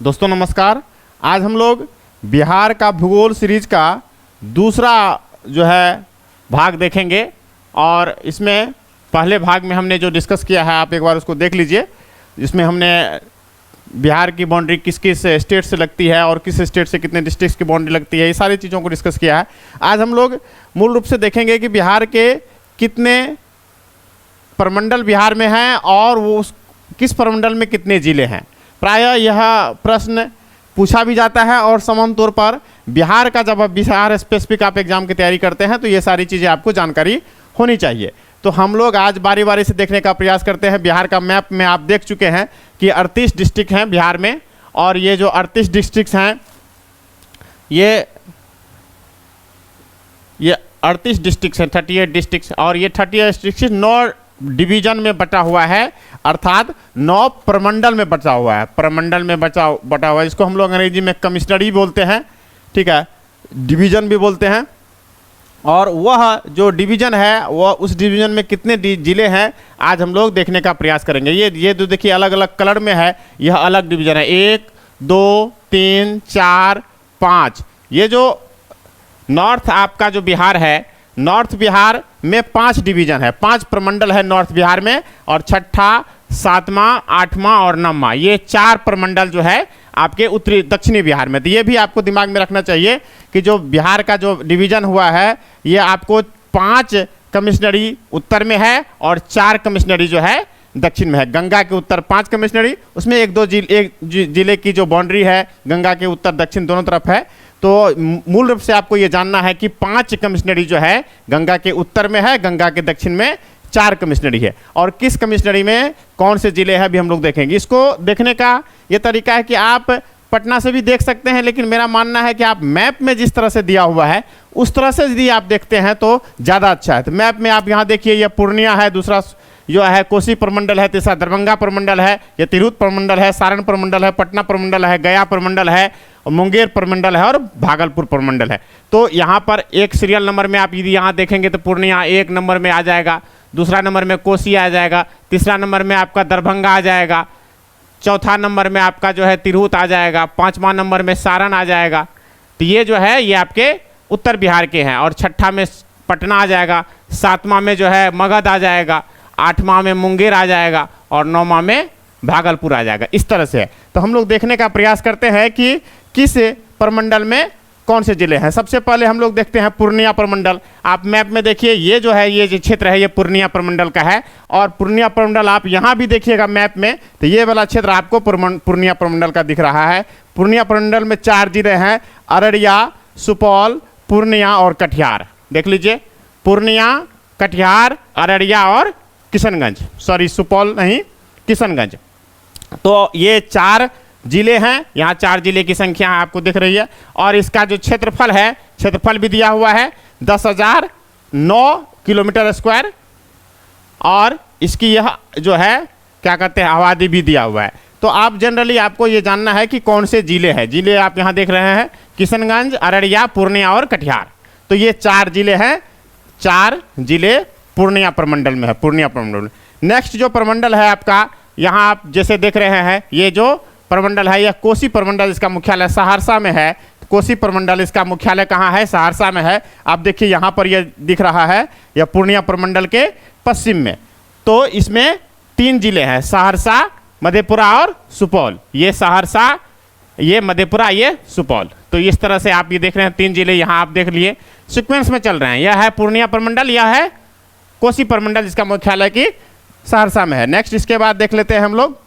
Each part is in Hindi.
दोस्तों नमस्कार। आज हम लोग बिहार का भूगोल सीरीज का दूसरा जो है भाग देखेंगे और इसमें पहले भाग में हमने जो डिस्कस किया है आप एक बार उसको देख लीजिए। इसमें हमने बिहार की बाउंड्री किस किस स्टेट से लगती है और किस स्टेट से कितने डिस्ट्रिक्ट्स की बाउंड्री लगती है, ये सारी चीज़ों को डिस्कस किया है। आज हम लोग मूल रूप से देखेंगे कि बिहार के कितने प्रमंडल बिहार में हैं और वो किस प्रमंडल में कितने ज़िले हैं। प्रायः यह प्रश्न पूछा भी जाता है और समान तौर पर बिहार का जब आप बिहार स्पेसिफिक आप एग्जाम की तैयारी करते हैं तो ये सारी चीज़ें आपको जानकारी होनी चाहिए। तो हम लोग आज बारी बारी से देखने का प्रयास करते हैं। बिहार का मैप में आप देख चुके हैं कि 38 डिस्ट्रिक्ट हैं बिहार में और ये जो 38 डिस्ट्रिक्ट हैं ये 38 डिस्ट्रिक्ट हैं, 38 डिस्ट्रिक्ट, और ये 38 डिस्ट्रिक्ट 9 डिवीजन में बटा हुआ है, अर्थात 9 प्रमंडल में बचा हुआ है। प्रमंडल में बटा हुआ है, इसको हम लोग अंग्रेजी में कमिश्नरी बोलते हैं, ठीक है, डिवीजन भी बोलते हैं। और वह जो डिवीजन है वह उस डिवीजन में कितने जिले हैं आज हम लोग देखने का प्रयास करेंगे। ये जो देखिए अलग अलग कलर में है, यह अलग डिवीजन है, 1 2 3 4 5। ये जो नॉर्थ आपका जो बिहार है, नॉर्थ बिहार में 5 डिवीजन है, 5 प्रमंडल है नॉर्थ बिहार में, और 6ठा 7वां 8वां और 9वां, ये 4 प्रमंडल जो है आपके उत्तरी दक्षिणी बिहार में। तो ये भी आपको दिमाग में रखना चाहिए कि जो बिहार का जो डिवीजन हुआ है ये आपको 5 कमिश्नरी उत्तर में है और 4 कमिश्नरी जो है दक्षिण में है। गंगा के उत्तर 5 कमिश्नरी, उसमें एक जिले की जो बाउंड्री है गंगा के उत्तर दक्षिण दोनों तरफ है। तो मूल रूप से आपको ये जानना है कि 5 कमिश्नरी जो है गंगा के उत्तर में है, गंगा के दक्षिण में 4 कमिश्नरी है, और किस कमिश्नरी में कौन से जिले हैं भी हम लोग देखेंगे। इसको देखने का ये तरीका है कि आप पटना से भी देख सकते हैं, लेकिन मेरा मानना है कि आप मैप में जिस तरह से दिया हुआ है उस तरह से यदि आप देखते हैं तो ज़्यादा अच्छा है। तो मैप में आप यहाँ देखिए, यह पूर्णिया है, दूसरा जो है कोसी प्रमंडल है, तीसरा दरभंगा प्रमंडल है, यह तिरहुत प्रमंडल है, सारण प्रमंडल है, पटना प्रमंडल है, गया प्रमंडल है, मुंगेर प्रमंडल है और भागलपुर प्रमंडल है। तो यहाँ पर एक सीरियल नंबर में आप यदि यहाँ देखेंगे तो पूर्णिया 1 नंबर में आ जाएगा, दूसरा नंबर में कोसी आ जाएगा, तीसरा नंबर में आपका दरभंगा आ जाएगा, चौथा नंबर में आपका जो है तिरहुत आ जाएगा, 5वां नंबर में सारण आ जाएगा। तो ये जो है ये आपके उत्तर बिहार के हैं, और 6ठा में पटना आ जाएगा, 7वां में जो है मगध आ जाएगा, 8वां में मुंगेर आ जाएगा और 9वां में भागलपुर आ जाएगा। इस तरह से है। तो हम लोग देखने का प्रयास करते हैं कि किस प्रमंडल में कौन से जिले हैं। सबसे पहले हम लोग देखते हैं पूर्णिया प्रमंडल। आप मैप में देखिए, ये जो है ये जो क्षेत्र है ये पूर्णिया प्रमंडल का है, और पूर्णिया प्रमंडल आप यहाँ भी देखिएगा मैप में तो ये वाला क्षेत्र आपको पूर्णिया प्रमंडल का दिख रहा है। पूर्णिया प्रमंडल में 4 जिले हैं, अररिया, सुपौल, पूर्णिया और कटिहार। देख लीजिए, पूर्णिया, कटिहार, अररिया और किशनगंज, सॉरी सुपौल नहीं, किशनगंज। तो ये 4 जिले हैं, यहाँ 4 जिले की संख्या आपको दिख रही है। और इसका जो क्षेत्रफल है, क्षेत्रफल भी दिया हुआ है 10,009 किलोमीटर स्क्वायर, और इसकी यह जो है क्या कहते हैं आबादी भी दिया हुआ है। तो आप जनरली आपको ये जानना है कि कौन से जिले हैं। जिले आप यहाँ देख रहे हैं, किशनगंज, अररिया, पूर्णिया और कटिहार। तो ये 4 जिले हैं, 4 जिले पूर्णिया प्रमंडल में है, पूर्णिया प्रमंडल में। नेक्स्ट जो प्रमंडल है आपका, यहाँ आप जैसे देख रहे हैं ये जो प्रमंडल है यह कोसी प्रमंडल, इसका मुख्यालय सहरसा में है। कोसी प्रमंडल इसका मुख्यालय कहाँ है? सहरसा में है। आप देखिए यहाँ पर यह दिख रहा है, यह पूर्णिया प्रमंडल के पश्चिम में। तो इसमें 3 जिले हैं, सहरसा, मधेपुरा और सुपौल। ये सहरसा, ये मधेपुरा, ये सुपौल। तो इस तरह से आप ये देख रहे हैं 3 जिले यहाँ आप देख लिए, सिक्वेंस में चल रहे हैं। यह है पूर्णिया प्रमंडल, यह है कोसी प्रमंडल जिसका मुख्यालय की सहरसा में है। नेक्स्ट इसके बाद देख लेते हैं हम लोग,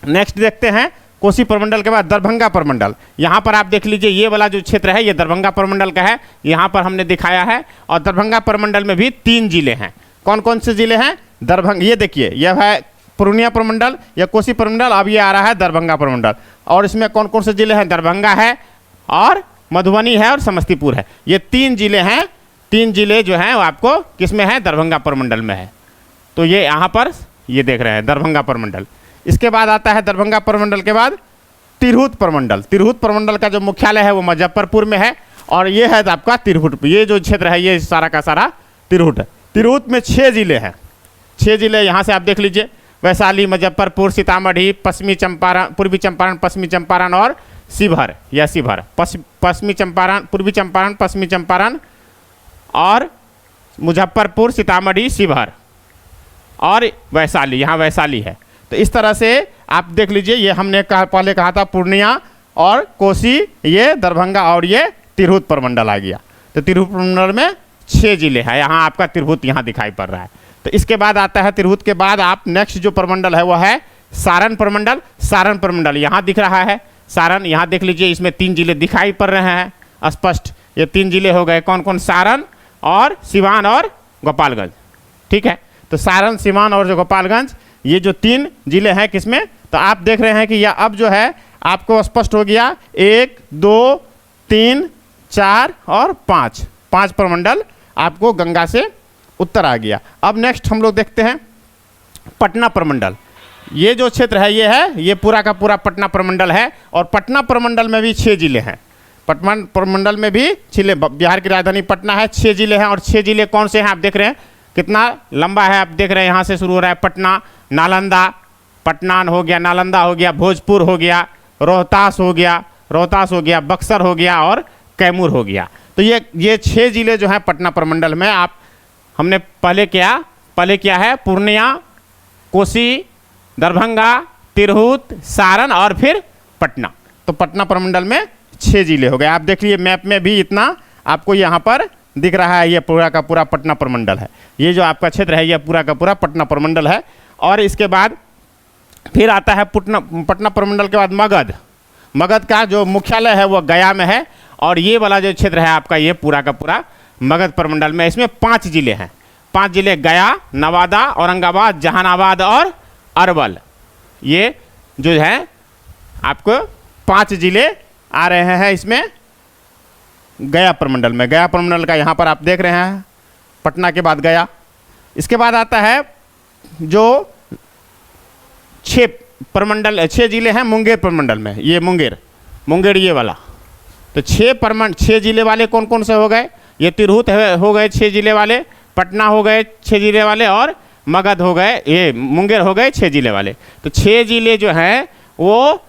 नेक्स्ट देखते हैं कोसी प्रमंडल के बाद दरभंगा प्रमंडल। यहाँ पर आप देख लीजिए, ये वाला जो क्षेत्र है ये दरभंगा प्रमंडल का है, यहाँ पर हमने दिखाया है। और दरभंगा प्रमंडल में भी 3 जिले हैं। कौन कौन से जिले हैं? दरभंगा, ये देखिए यह है पूर्णिया प्रमंडल, यह कोसी प्रमंडल, अब ये आ रहा है दरभंगा प्रमंडल। और इसमें कौन कौन से जिले हैं? दरभंगा है और मधुबनी है और समस्तीपुर है। ये 3 जिले हैं। 3 जिले जो हैं वो आपको किस में है? दरभंगा प्रमंडल में है। तो ये यहाँ पर ये देख रहे हैं दरभंगा प्रमंडल। इसके बाद आता है दरभंगा प्रमंडल के बाद तिरहुत प्रमंडल। तिरहुत प्रमंडल का जो मुख्यालय है वो मुजफ्फरपुर में है, और ये है आपका तिरहुत। ये जो क्षेत्र है ये सारा का सारा तिरहुत है। तिरहुत में 6 जिले हैं, 6 जिले यहाँ से आप देख लीजिए। वैशाली, मुजफ्फरपुर, सीतामढ़ी, पश्चिमी चंपारण, पूर्वी चंपारण, पश्चिमी चंपारण और शिवहर या शिवहर, पश्चिमी चंपारण, पूर्वी चंपारण, पश्चिमी चंपारण और मुजफ्फरपुर, सीतामढ़ी, शिवहर और वैशाली, यहाँ वैशाली है। तो इस तरह से आप देख लीजिए, ये हमने पहले कहा था पूर्णिया और कोसी, ये दरभंगा और ये तिरहुत प्रमंडल आ गया। तो तिरहुत प्रमंडल में 6 जिले हैं, यहाँ आपका तिरहुत यहाँ दिखाई पड़ रहा है। तो इसके बाद आता है तिरहुत के बाद आप नेक्स्ट जो प्रमंडल है वो है सारण प्रमंडल। सारण प्रमंडल यहाँ दिख रहा है, सारण यहाँ देख लीजिए, इसमें 3 जिले दिखाई पड़ रहे हैं स्पष्ट। ये 3 जिले हो गए, कौन कौन? सारण और सिवान और गोपालगंज। ठीक है, तो सारण, सिवान और जो गोपालगंज, ये जो 3 जिले हैं किसमें? तो आप देख रहे हैं कि यह अब जो है आपको स्पष्ट हो गया, 1 2 3 4 और 5 प्रमंडल आपको गंगा से उत्तर आ गया। अब नेक्स्ट हम लोग देखते हैं पटना प्रमंडल। ये जो क्षेत्र है ये पूरा का पूरा पटना प्रमंडल है और पटना प्रमंडल में भी 6 जिले हैं। पटना प्रमंडल में भी जिले, बिहार की राजधानी पटना है, 6 जिले हैं। और 6 जिले कौन से हैं आप देख रहे हैं, कितना लंबा है आप देख रहे हैं। यहाँ से शुरू हो रहा है पटना, नालंदा, पटना हो गया, नालंदा हो गया, भोजपुर हो गया, रोहतास हो गया, बक्सर हो गया और कैमूर हो गया। तो ये 6 जिले जो हैं पटना प्रमंडल में। आप हमने पहले क्या है, पूर्णिया, कोसी, दरभंगा, तिरहुत, सारण और फिर पटना। तो पटना प्रमंडल में 6 जिले हो गए। आप देख लीजिए मैप में भी इतना आपको यहाँ पर दिख रहा है, ये पूरा का पूरा पटना प्रमंडल है। ये जो आपका क्षेत्र है ये पूरा का पूरा पटना प्रमंडल है। और इसके बाद फिर आता है पटना प्रमंडल के बाद मगध। मगध का जो मुख्यालय है वो गया में है। और ये वाला जो क्षेत्र है आपका ये पूरा का पूरा मगध प्रमंडल में। इसमें 5 जिले हैं, 5 जिले, गया, नवादा, औरंगाबाद, जहानाबाद और अरवल। ये जो है आपको 5 जिले आ रहे हैं इसमें गया प्रमंडल में। गया प्रमंडल का यहाँ पर आप देख रहे हैं, पटना के बाद गया। इसके बाद आता है जो 6 जिले हैं मुंगेर प्रमंडल में। ये मुंगेर ये वाला। तो 6 जिले वाले कौन कौन से हो गए? ये तिरहुत हो गए 6 जिले वाले, पटना हो गए 6 जिले वाले और मगध हो गए, ये मुंगेर हो गए 6 जिले वाले। तो 6 जिले जो हैं वो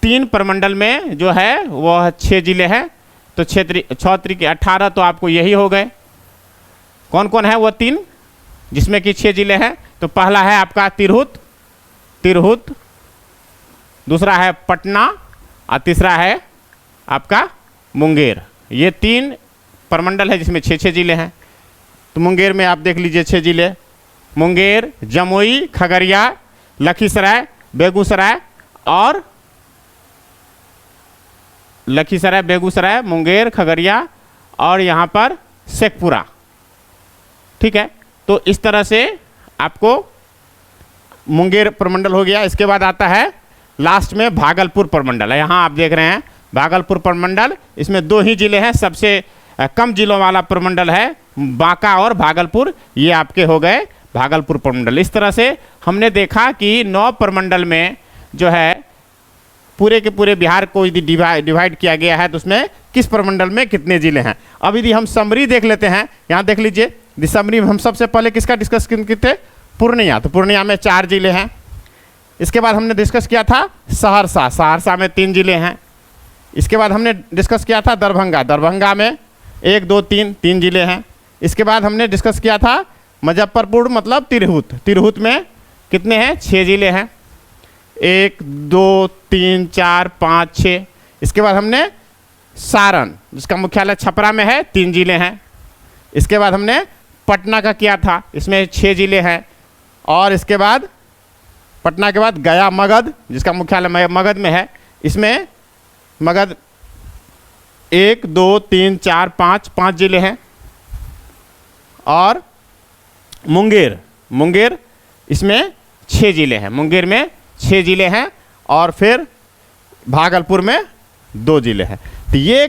3 प्रमंडल में जो है वो 6 जिले हैं। तो 6 के 18 तो आपको यही हो गए। कौन कौन है वो 3 जिसमें कि 6 जिले हैं? तो पहला है आपका तिरहुत, दूसरा है पटना और तीसरा है आपका मुंगेर। ये 3 प्रमंडल है जिसमें 6 जिले हैं। तो मुंगेर में आप देख लीजिए 6 जिले, मुंगेर, जमुई, खगड़िया, लखीसराय, बेगूसराय और मुंगेर, खगड़िया और यहाँ पर शेखपुरा। ठीक है, तो इस तरह से आपको मुंगेर प्रमंडल हो गया। इसके बाद आता है लास्ट में भागलपुर प्रमंडल है। यहाँ आप देख रहे हैं भागलपुर प्रमंडल, इसमें 2 ही जिले हैं। सबसे कम जिलों वाला प्रमंडल है बांका और भागलपुर, ये आपके हो गए भागलपुर प्रमंडल। इस तरह से हमने देखा कि 9 प्रमंडल में जो है पूरे के पूरे बिहार को यदि डिवाइड किया गया है तो उसमें किस प्रमंडल में कितने जिले हैं। अब यदि हम समरी देख लेते हैं, यहाँ देख लीजिए समरी में हम सबसे पहले किसका डिस्कस किए थे? पूर्णिया। तो पूर्णिया में 4 जिले हैं। इसके बाद हमने डिस्कस किया था सहरसा में 3 जिले हैं। इसके बाद हमने डिस्कस किया था दरभंगा में 1 2 3 जिले हैं। इसके बाद हमने डिस्कस किया था मुजफ्फरपुर मतलब तिरहुत में कितने हैं? 6 जिले हैं, 1 2 3 4 5 6। इसके बाद हमने सारण जिसका मुख्यालय छपरा में है, 3 जिले हैं। इसके बाद हमने पटना का किया था, इसमें 6 जिले हैं। और इसके बाद पटना के बाद गया मगध जिसका मुख्यालय मगध में है, इसमें मगध 1 2 3 4 5 जिले हैं। और मुंगेर इसमें 6 जिले हैं, मुंगेर में 6 जिले हैं। और फिर भागलपुर में 2 जिले हैं। तो ये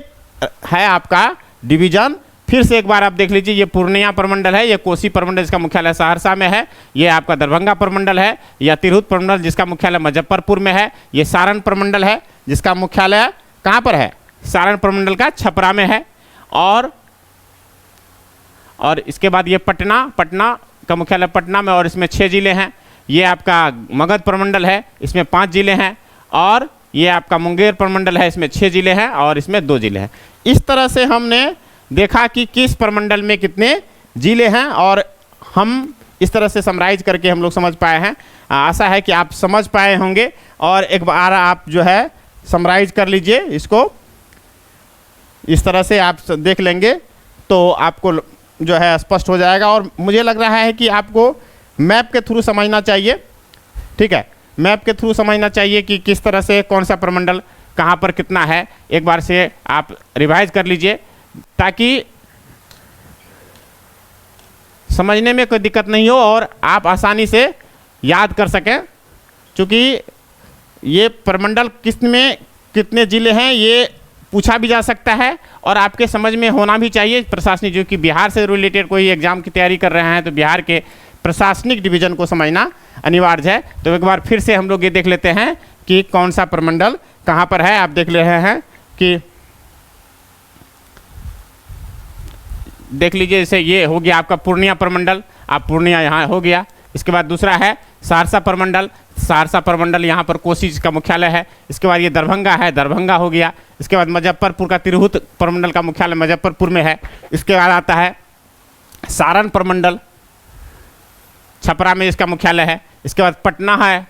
है आपका डिवीजन। फिर से एक बार आप देख लीजिए, ये पूर्णिया प्रमंडल है, ये कोसी प्रमंडल जिसका मुख्यालय सहरसा में है, ये आपका दरभंगा प्रमंडल है, या तिरहुत प्रमंडल जिसका मुख्यालय मुजफ्फरपुर में है, ये सारण प्रमंडल है जिसका मुख्यालय कहाँ पर है? सारण प्रमंडल का छपरा में है। और इसके बाद ये पटना का मुख्यालय पटना में, और इसमें 6 जिले हैं। ये आपका मगध प्रमंडल है, इसमें 5 जिले हैं, और ये आपका मुंगेर प्रमंडल है, इसमें 6 जिले हैं और इसमें 2 जिले हैं। इस तरह से हमने देखा कि किस प्रमंडल में कितने जिले हैं, और हम इस तरह से समराइज करके हम लोग समझ पाए हैं। आशा है कि आप समझ पाए होंगे, और एक बार आप जो है समराइज कर लीजिए इसको, इस तरह से आप देख लेंगे तो आपको जो है स्पष्ट हो जाएगा। और मुझे लग रहा है कि आपको मैप के थ्रू समझना चाहिए, ठीक है, मैप के थ्रू समझना चाहिए कि किस तरह से कौन सा प्रमंडल कहाँ पर कितना है। एक बार से आप रिवाइज कर लीजिए ताकि समझने में कोई दिक्कत नहीं हो और आप आसानी से याद कर सकें। क्योंकि ये प्रमंडल किस में कितने ज़िले हैं ये पूछा भी जा सकता है, और आपके समझ में होना भी चाहिए। प्रशासनिक, जो कि बिहार से रिलेटेड कोई एग्जाम की तैयारी कर रहे हैं तो बिहार के प्रशासनिक डिवीज़न को समझना अनिवार्य है। तो एक बार फिर से हम लोग ये देख लेते हैं कि कौन सा प्रमंडल कहाँ पर है। आप देख ले रहे हैं कि देख लीजिए, जैसे ये हो गया आपका पूर्णिया प्रमंडल, आप पूर्णिया यहाँ हो गया। इसके बाद दूसरा है सहरसा प्रमंडल, सहरसा प्रमंडल यहाँ पर कोसी का मुख्यालय है। इसके बाद ये दरभंगा है, दरभंगा हो गया। इसके बाद मुजफ्फरपुर का तिरहुत प्रमंडल का मुख्यालय मुजफ्फरपुर में है। इसके बाद आता है सारण प्रमंडल, छपरा में इसका मुख्यालय है। इसके बाद पटना है,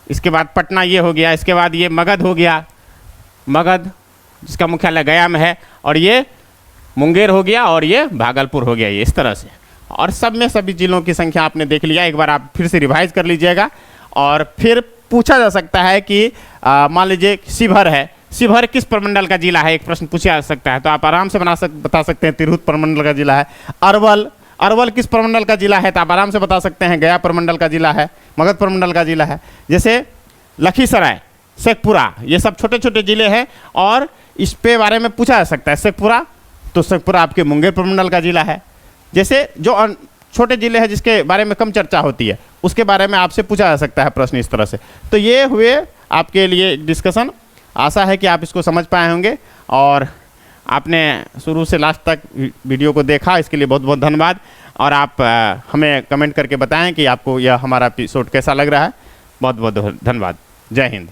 इसके बाद पटना ये हो गया। इसके बाद ये मगध हो गया, मगध जिसका मुख्यालय गया में है, और ये मुंगेर हो गया, और ये भागलपुर हो गया। ये इस तरह से, और सब में सभी जिलों की संख्या आपने देख लिया। एक बार आप फिर से रिवाइज कर लीजिएगा। और फिर पूछा जा सकता है कि मान लीजिए शिवहर है, शिवहर किस प्रमंडल का जिला है, एक प्रश्न पूछा जा सकता है। तो आप आराम से बता सकते हैं तिरहुत प्रमंडल का जिला है। अरवल, अरवल किस प्रमंडल का जिला है, तो आप आराम से बता सकते हैं गया प्रमंडल का जिला है, मगध प्रमंडल का जिला है। जैसे लखीसराय, शेखपुरा, ये सब छोटे छोटे जिले हैं, और इस पे बारे में पूछा जा सकता है। शेखपुरा, तो शेखपुरा आपके मुंगेर प्रमंडल का जिला है। जैसे जो छोटे जिले हैं जिसके बारे में कम चर्चा होती है, उसके बारे में आपसे पूछा जा सकता है प्रश्न इस तरह से। तो ये हुए आपके लिए डिस्कशन। आशा है कि आप इसको समझ पाए होंगे, और आपने शुरू से लास्ट तक वीडियो को देखा, इसके लिए बहुत बहुत धन्यवाद। और आप हमें कमेंट करके बताएं कि आपको यह हमारा एपिसोड कैसा लग रहा है। बहुत बहुत धन्यवाद। जय हिंद।